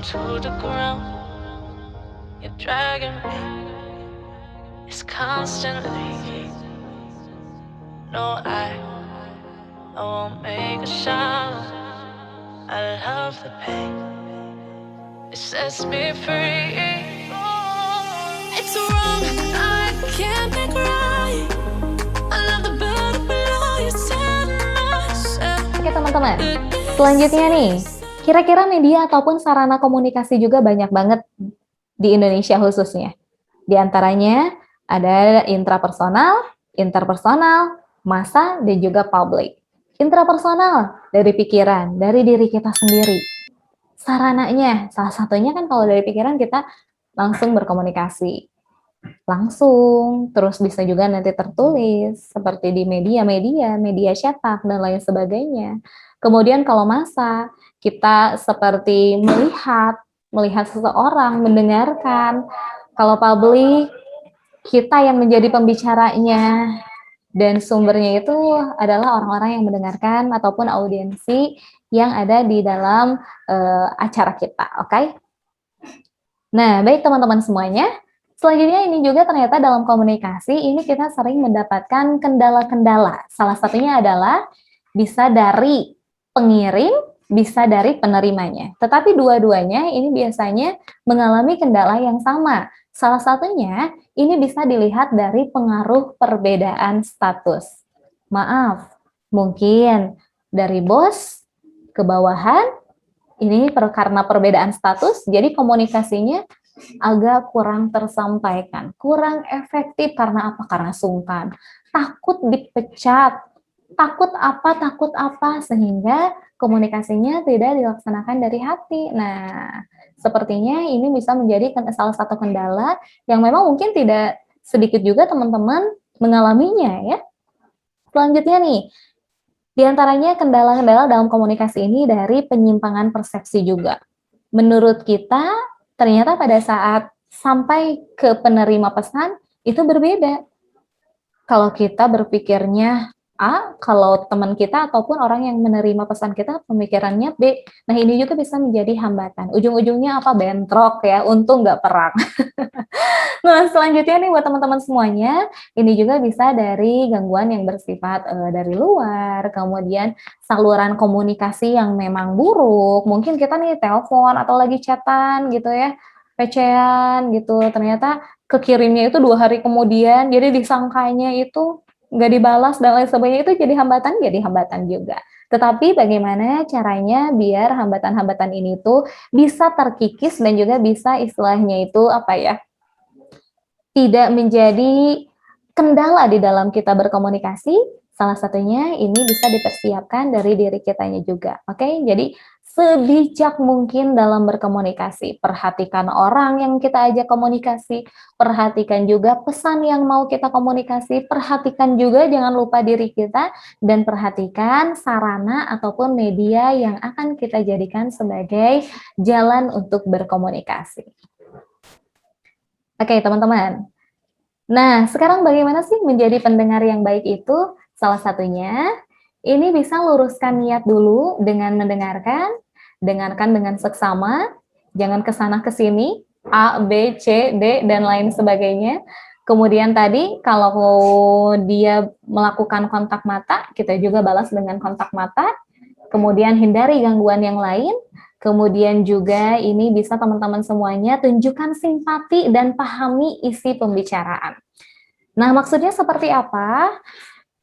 down to the ground. You're dragging me. It's constantly. No, I won't make a sound. I love the pain. It sets me free. It's wrong. I can't make right. I love the bird below you said myself. Oke teman-teman, selanjutnya nih, kira-kira media ataupun sarana komunikasi juga banyak banget di Indonesia khususnya. Di antaranya ada intrapersonal, interpersonal, massa, dan juga publik. Intrapersonal, dari pikiran, dari diri kita sendiri. Sarananya, salah satunya kan kalau dari pikiran kita langsung berkomunikasi. Langsung, terus bisa juga nanti tertulis, seperti di media cetak, dan lain sebagainya. Kemudian kalau massa, kita seperti melihat seseorang, mendengarkan. Kalau publik, kita yang menjadi pembicaranya, dan sumbernya itu adalah orang-orang yang mendengarkan ataupun audiensi yang ada di dalam acara kita, oke? Nah, baik teman-teman semuanya, selanjutnya ini juga ternyata dalam komunikasi ini kita sering mendapatkan kendala-kendala. Salah satunya adalah bisa dari pengirim, bisa dari penerimanya. Tetapi dua-duanya ini biasanya mengalami kendala yang sama. Salah satunya ini bisa dilihat dari pengaruh perbedaan status. Maaf, mungkin dari bos ke bawahan, ini karena perbedaan status, jadi komunikasinya agak kurang tersampaikan, kurang efektif. Karena apa? Karena sungkan, takut dipecat, takut apa, sehingga komunikasinya tidak dilaksanakan dari hati. Nah, sepertinya ini bisa menjadi salah satu kendala yang memang mungkin tidak sedikit juga teman-teman mengalaminya ya. Selanjutnya nih, di antaranya kendala-kendala dalam komunikasi ini dari penyimpangan persepsi juga. Menurut kita, ternyata pada saat sampai ke penerima pesan, itu berbeda. Kalau kita berpikirnya A, kalau teman kita ataupun orang yang menerima pesan kita pemikirannya B. Nah, ini juga bisa menjadi hambatan. Ujung-ujungnya apa? Bentrok ya, untung nggak perang. Nah, selanjutnya nih buat teman-teman semuanya, ini juga bisa dari gangguan yang bersifat dari luar, kemudian saluran komunikasi yang memang buruk. Mungkin kita nih telepon atau lagi chatan gitu ya, PC-an gitu, ternyata kekirimnya itu 2 hari kemudian, jadi disangkanya itu nggak dibalas dan lain sebagainya, itu jadi hambatan juga. Tetapi bagaimana caranya biar hambatan-hambatan ini tuh bisa terkikis dan juga bisa istilahnya itu apa ya, tidak menjadi kendala di dalam kita berkomunikasi. Salah satunya ini bisa dipersiapkan dari diri kitanya juga, oke? Jadi sebijak mungkin dalam berkomunikasi, perhatikan orang yang kita ajak komunikasi, perhatikan juga pesan yang mau kita komunikasi, perhatikan juga jangan lupa diri kita, dan perhatikan sarana ataupun media yang akan kita jadikan sebagai jalan untuk berkomunikasi. Oke, teman-teman. Nah, sekarang bagaimana sih menjadi pendengar yang baik itu? Salah satunya, ini bisa luruskan niat dulu dengan mendengarkan, dengarkan dengan seksama, jangan kesana kesini, A, B, C, D, dan lain sebagainya. Kemudian tadi, kalau dia melakukan kontak mata, kita juga balas dengan kontak mata. Kemudian hindari gangguan yang lain. Kemudian juga ini bisa teman-teman semuanya tunjukkan simpati dan pahami isi pembicaraan. Nah, maksudnya seperti apa?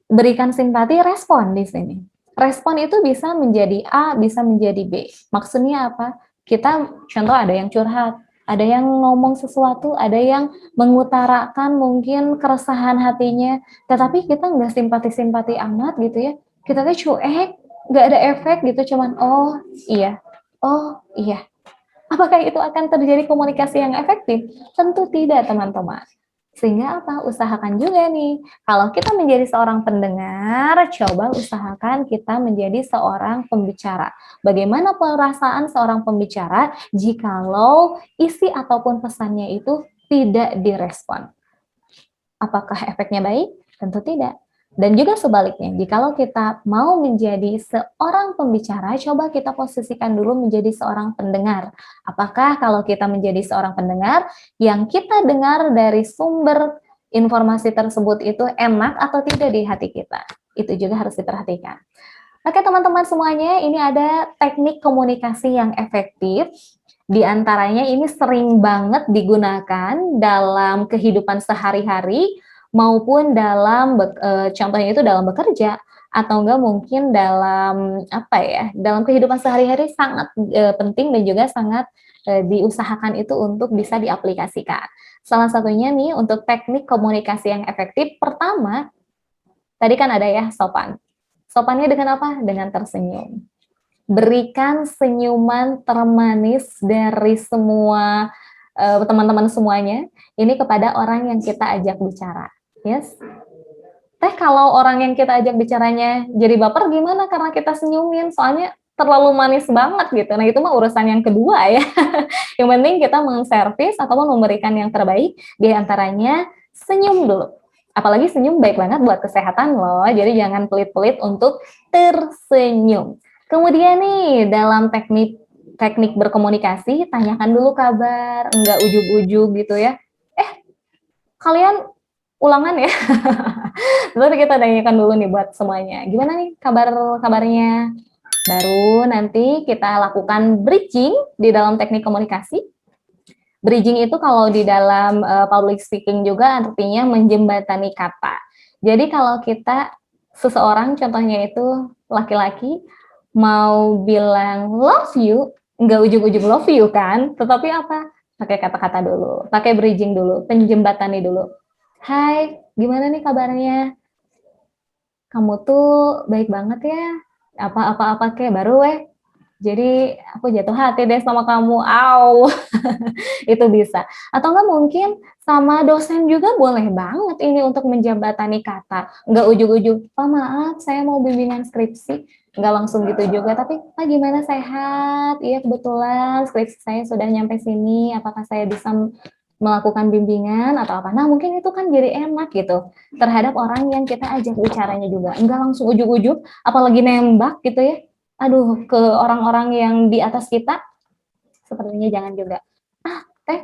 Berikan simpati, respon di sini. Respon itu bisa menjadi A, bisa menjadi B. Maksudnya apa? Kita contoh ada yang curhat, ada yang ngomong sesuatu, ada yang mengutarakan mungkin keresahan hatinya, tetapi kita nggak simpati-simpati amat gitu ya. Kita tuh cuek, nggak ada efek gitu, cuman oh iya. Apakah itu akan terjadi komunikasi yang efektif? Tentu tidak, teman-teman. Sehingga apa? Usahakan juga nih, kalau kita menjadi seorang pendengar, coba usahakan kita menjadi seorang pembicara. Bagaimana perasaan seorang pembicara jikalau isi ataupun pesannya itu tidak direspon? Apakah efeknya baik? Tentu tidak. Dan juga sebaliknya, jikalau kita mau menjadi seorang pembicara, coba kita posisikan dulu menjadi seorang pendengar. Apakah kalau kita menjadi seorang pendengar, yang kita dengar dari sumber informasi tersebut itu enak atau tidak di hati kita? Itu juga harus diperhatikan. Oke teman-teman semuanya, ini ada teknik komunikasi yang efektif. Di antaranya ini sering banget digunakan dalam kehidupan sehari-hari maupun dalam contohnya itu dalam bekerja atau enggak mungkin dalam apa ya, dalam kehidupan sehari-hari sangat penting dan juga sangat diusahakan itu untuk bisa diaplikasikan. Salah satunya nih untuk teknik komunikasi yang efektif, pertama, tadi kan ada ya sopan. Sopannya dengan apa? Dengan tersenyum. Berikan senyuman termanis dari semua teman-teman semuanya ini kepada orang yang kita ajak bicara. Yes. Teh kalau orang yang kita ajak bicaranya jadi baper gimana karena kita senyumin, soalnya terlalu manis banget gitu. Nah itu mah urusan yang kedua ya. Yang penting kita mengservis ataupun memberikan yang terbaik, di antaranya senyum dulu. Apalagi senyum baik banget buat kesehatan loh, jadi jangan pelit-pelit untuk tersenyum. Kemudian nih dalam teknik berkomunikasi, tanyakan dulu kabar, enggak ujug-ujug gitu ya. Kalian ulangan ya. Berarti kita tanyakan dulu nih buat semuanya. Gimana nih kabarnya? Baru nanti kita lakukan bridging di dalam teknik komunikasi. Bridging itu kalau di dalam public speaking juga artinya menjembatani kata. Jadi kalau kita seseorang contohnya itu laki-laki mau bilang love you, nggak ujung-ujung love you kan, tetapi apa? Pakai kata-kata dulu, pakai bridging dulu, penjembatani dulu. Hai, gimana nih kabarnya? Kamu tuh baik banget ya. Apa-apa kayak baru jadi aku jatuh hati deh sama kamu. Au. Itu bisa. Atau enggak mungkin sama dosen juga boleh banget ini untuk menjembatani kata. Enggak ujug-ujug, Pak maaf saya mau bimbingan skripsi. Enggak langsung gitu juga, tapi Pak gimana sehat? Iya kebetulan skripsi saya sudah nyampe sini, apakah saya bisa melakukan bimbingan atau apa. Nah mungkin itu kan jadi enak gitu terhadap orang yang kita ajak bicaranya juga. Enggak langsung ujug-ujug, apalagi nembak gitu ya. Aduh, ke orang-orang yang di atas kita, sepertinya jangan juga.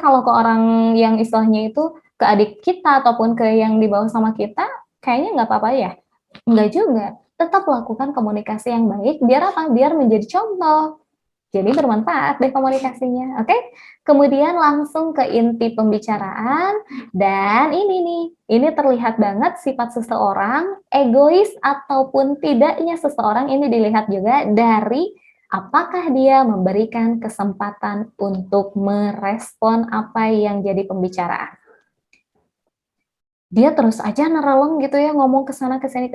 Kalau ke orang yang istilahnya itu ke adik kita ataupun ke yang di bawah sama kita, kayaknya nggak apa-apa ya? Nggak juga. Tetap lakukan komunikasi yang baik, biar apa? Biar menjadi contoh. Jadi bermanfaat deh komunikasinya, oke? Kemudian langsung ke inti pembicaraan, dan ini nih, ini terlihat banget sifat seseorang, egois ataupun tidaknya seseorang ini dilihat juga dari apakah dia memberikan kesempatan untuk merespon apa yang jadi pembicaraan. Dia terus aja nereleng gitu ya, ngomong ke sana ke sini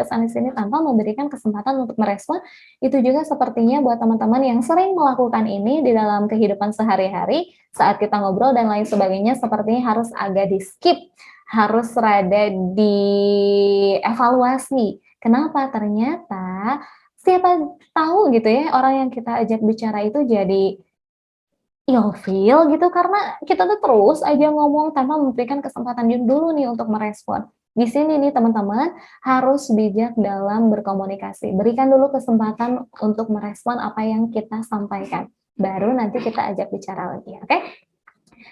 tanpa memberikan kesempatan untuk merespon. Itu juga sepertinya buat teman-teman yang sering melakukan ini di dalam kehidupan sehari-hari, saat kita ngobrol dan lain sebagainya, sepertinya harus agak di-skip, harus rada dievaluasi. Kenapa? Ternyata siapa tahu gitu ya, orang yang kita ajak bicara itu jadi ilfeel gitu karena kita tuh terus aja ngomong tanpa memberikan kesempatan dulu nih untuk merespon. Di sini nih teman-teman harus bijak dalam berkomunikasi. Berikan dulu kesempatan untuk merespon apa yang kita sampaikan. Baru nanti kita ajak bicara lagi, oke?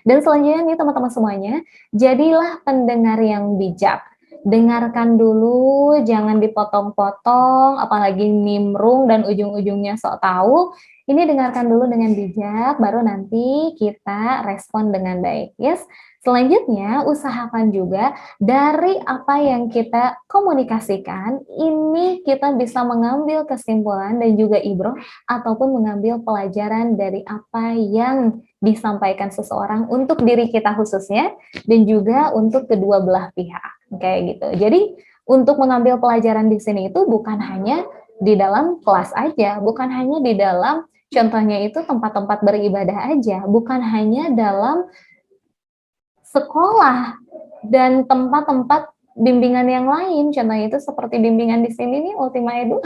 Dan selanjutnya nih teman-teman semuanya, jadilah pendengar yang bijak. Dengarkan dulu, jangan dipotong-potong, apalagi nimbrung dan ujung-ujungnya sok tahu. Ini dengarkan dulu dengan bijak, baru nanti kita respon dengan baik. Yes. Selanjutnya, usahakan juga dari apa yang kita komunikasikan, ini kita bisa mengambil kesimpulan dan juga ibroh, ataupun mengambil pelajaran dari apa yang disampaikan seseorang untuk diri kita khususnya, dan juga untuk kedua belah pihak. Kayak gitu. Jadi, untuk mengambil pelajaran di sini itu bukan hanya di dalam kelas aja, bukan hanya di dalam contohnya itu tempat-tempat beribadah aja, bukan hanya dalam sekolah dan tempat-tempat bimbingan yang lain, contohnya itu seperti bimbingan di sini nih Ultima Edu.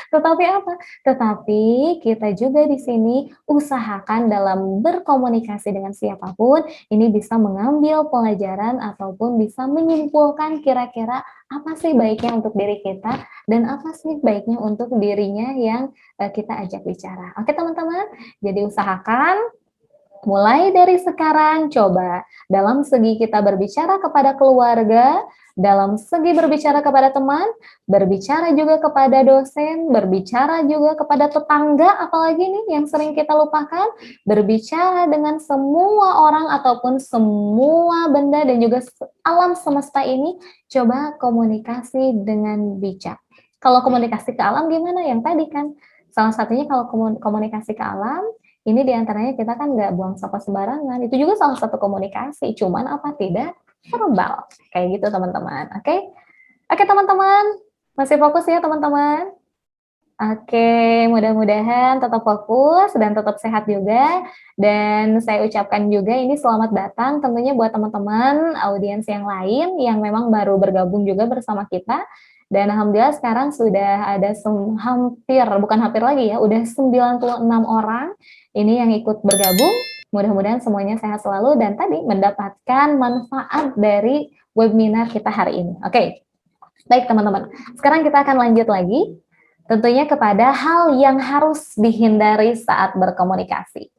Tetapi apa? Tetapi kita juga di sini usahakan dalam berkomunikasi dengan siapapun, ini bisa mengambil pelajaran ataupun bisa menyimpulkan kira-kira apa sih baiknya untuk diri kita dan apa sih baiknya untuk dirinya yang kita ajak bicara. Oke teman-teman, jadi usahakan mulai dari sekarang, coba dalam segi kita berbicara kepada keluarga, dalam segi berbicara kepada teman, berbicara juga kepada dosen, berbicara juga kepada tetangga, apalagi nih yang sering kita lupakan, berbicara dengan semua orang ataupun semua benda dan juga alam semesta ini, coba komunikasi dengan bijak. Kalau komunikasi ke alam gimana? Yang tadi kan, salah satunya kalau komunikasi ke alam, ini diantaranya kita kan nggak buang sampah sembarangan, itu juga salah satu komunikasi, cuman apa tidak verbal, kayak gitu teman-teman. Oke, oke teman-teman, masih fokus ya teman-teman. Oke, mudah-mudahan tetap fokus dan tetap sehat juga. Dan saya ucapkan juga ini selamat datang tentunya buat teman-teman audiens yang lain yang memang baru bergabung juga bersama kita. Dan alhamdulillah sekarang sudah ada bukan hampir lagi ya, udah 96 orang ini yang ikut bergabung. Mudah-mudahan semuanya sehat selalu dan tadi mendapatkan manfaat dari webinar kita hari ini. Oke, baik teman-teman. Sekarang kita akan lanjut lagi tentunya kepada hal yang harus dihindari saat berkomunikasi.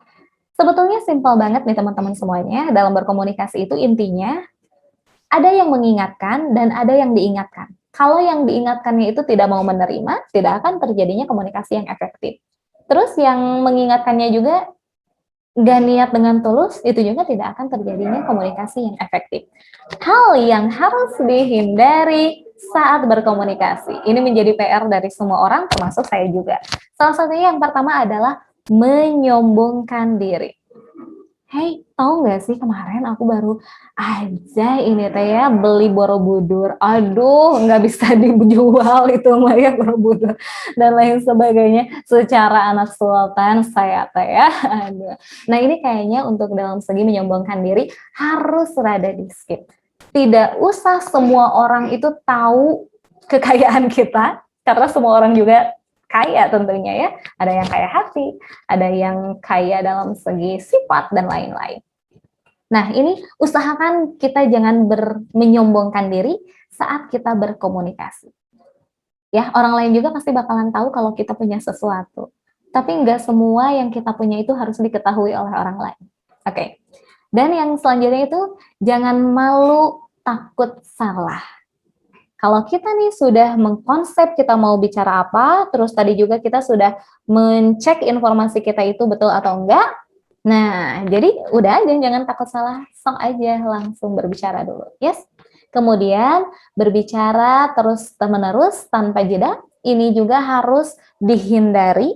Sebetulnya simpel banget nih teman-teman semuanya, dalam berkomunikasi itu intinya ada yang mengingatkan dan ada yang diingatkan. Kalau yang diingatkannya itu tidak mau menerima, tidak akan terjadinya komunikasi yang efektif. Terus yang mengingatkannya juga nggak niat dengan tulus, itu juga tidak akan terjadinya komunikasi yang efektif. Hal yang harus dihindari saat berkomunikasi. Ini menjadi PR dari semua orang, termasuk saya juga. Salah satunya yang pertama adalah menyombongkan diri. Hey, tahu nggak sih kemarin aku baru aja ini teh ya beli Borobudur. Aduh, nggak bisa dijual itu mah ya Borobudur dan lain sebagainya. Secara anak sultan saya teh ya. Aduh. Nah ini kayaknya untuk dalam segi menyombongkan diri harus rada di skip. Tidak usah semua orang itu tahu kekayaan kita karena semua orang juga kaya tentunya ya. Ada yang kaya hati, ada yang kaya dalam segi sifat dan lain-lain. Nah, ini usahakan kita jangan menyombongkan diri saat kita berkomunikasi. Ya, orang lain juga pasti bakalan tahu kalau kita punya sesuatu. Tapi nggak semua yang kita punya itu harus diketahui oleh orang lain. Oke. Dan yang selanjutnya itu jangan malu takut salah. Kalau kita nih sudah mengkonsep kita mau bicara apa, terus tadi juga kita sudah mencek informasi kita itu betul atau enggak, nah jadi udah aja jangan takut salah, sok aja langsung berbicara dulu, yes. Kemudian berbicara terus-menerus tanpa jeda, ini juga harus dihindari,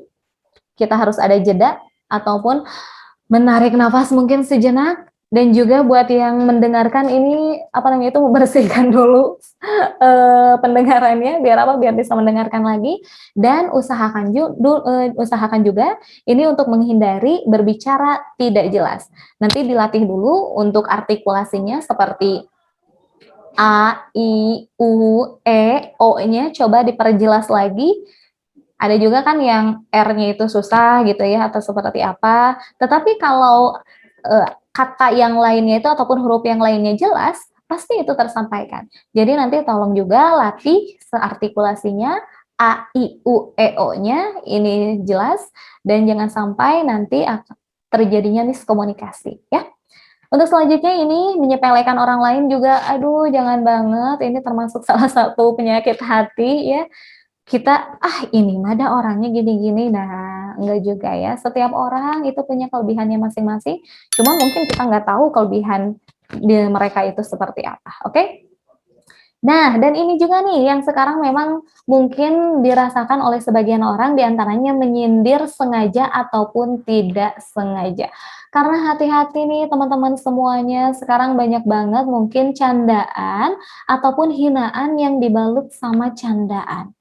kita harus ada jeda ataupun menarik nafas mungkin sejenak. Dan juga buat yang mendengarkan ini itu membersihkan dulu pendengarannya biar bisa mendengarkan lagi dan usahakan juga ini untuk menghindari berbicara tidak jelas. Nanti dilatih dulu untuk artikulasinya seperti A, I, U, E, O-nya coba diperjelas lagi. Ada juga kan yang R-nya itu susah gitu ya atau seperti apa. Tetapi kalau kata yang lainnya itu ataupun huruf yang lainnya jelas, pasti itu tersampaikan. Jadi nanti tolong juga latih seartikulasinya A, I, U, E, O-nya ini jelas dan jangan sampai nanti terjadinya miskomunikasi ya. Untuk selanjutnya ini menyepelekan orang lain juga, aduh jangan banget, ini termasuk salah satu penyakit hati ya. Kita, ini mah ada orangnya gini-gini, nah enggak juga ya. Setiap orang itu punya kelebihannya masing-masing, cuma mungkin kita nggak tahu kelebihan di mereka itu seperti apa, oke? Nah, dan ini juga nih yang sekarang memang mungkin dirasakan oleh sebagian orang diantaranya menyindir sengaja ataupun tidak sengaja. Karena hati-hati nih teman-teman semuanya, sekarang banyak banget mungkin candaan ataupun hinaan yang dibalut sama candaan.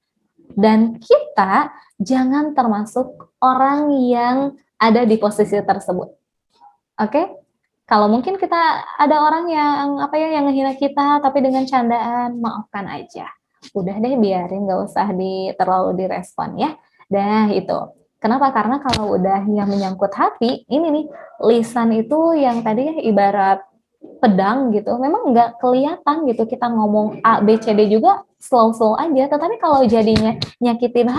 Dan kita jangan termasuk orang yang ada di posisi tersebut. Oke? Kalau mungkin kita ada orang yang, apa ya, yang ngehina kita, tapi dengan candaan, maafkan aja. Udah deh biarin, nggak usah terlalu direspon ya. Dah itu. Kenapa? Karena kalau udah yang menyangkut hati, ini nih, lisan itu yang tadi ya ibarat pedang gitu, memang nggak kelihatan gitu kita ngomong A, B, C, D juga slow-slow aja, tetapi kalau jadinya nyakitin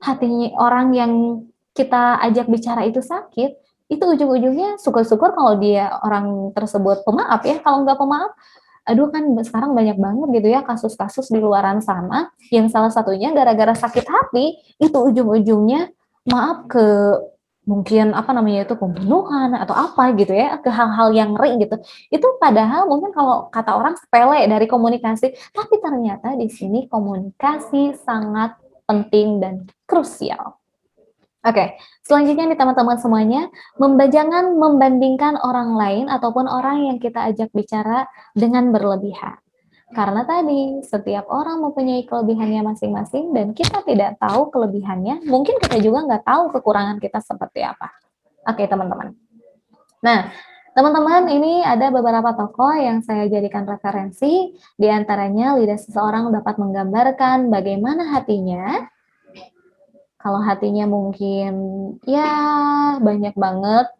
hatinya orang yang kita ajak bicara itu sakit, itu ujung-ujungnya syukur-syukur kalau dia orang tersebut pemaaf ya, kalau nggak pemaaf, aduh kan sekarang banyak banget gitu ya kasus-kasus di luaran sana, yang salah satunya gara-gara sakit hati, itu ujung-ujungnya maaf ke mungkin apa namanya itu pembunuhan atau apa gitu ya, ke hal-hal yang ngeri gitu. Itu padahal mungkin kalau kata orang sepele dari komunikasi, tapi ternyata di sini komunikasi sangat penting dan krusial. Oke, selanjutnya nih teman-teman semuanya, jangan membandingkan orang lain ataupun orang yang kita ajak bicara dengan berlebihan. Karena tadi, setiap orang mempunyai kelebihannya masing-masing dan kita tidak tahu kelebihannya, mungkin kita juga nggak tahu kekurangan kita seperti apa. Oke, teman-teman. Nah, teman-teman, ini ada beberapa tokoh yang saya jadikan referensi, di antaranya lidah seseorang dapat menggambarkan bagaimana hatinya. Kalau hatinya mungkin ya banyak banget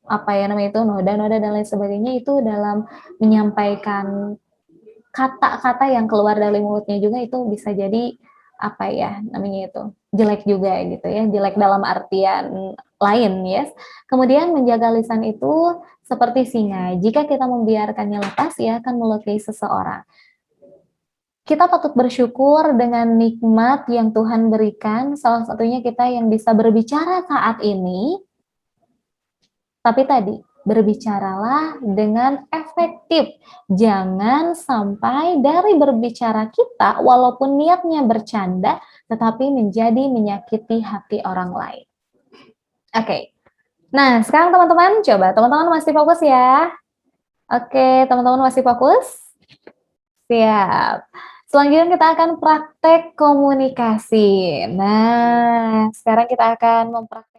apa ya namanya itu noda-noda dan lain sebagainya itu dalam menyampaikan kata-kata yang keluar dari mulutnya juga itu bisa jadi apa ya namanya itu jelek juga gitu ya, jelek dalam artian lain yes. Kemudian menjaga lisan itu seperti singa, jika kita membiarkannya lepas ia akan melukai seseorang. Kita patut bersyukur dengan nikmat yang Tuhan berikan, salah satunya kita yang bisa berbicara saat ini, tapi tadi, berbicaralah dengan efektif. Jangan sampai dari berbicara kita, walaupun niatnya bercanda, tetapi menjadi menyakiti hati orang lain. Oke, nah sekarang teman-teman, coba teman-teman masih fokus ya. Oke, teman-teman masih fokus? Siap. Selanjutnya kita akan praktek komunikasi. Nah, sekarang kita akan mempraktek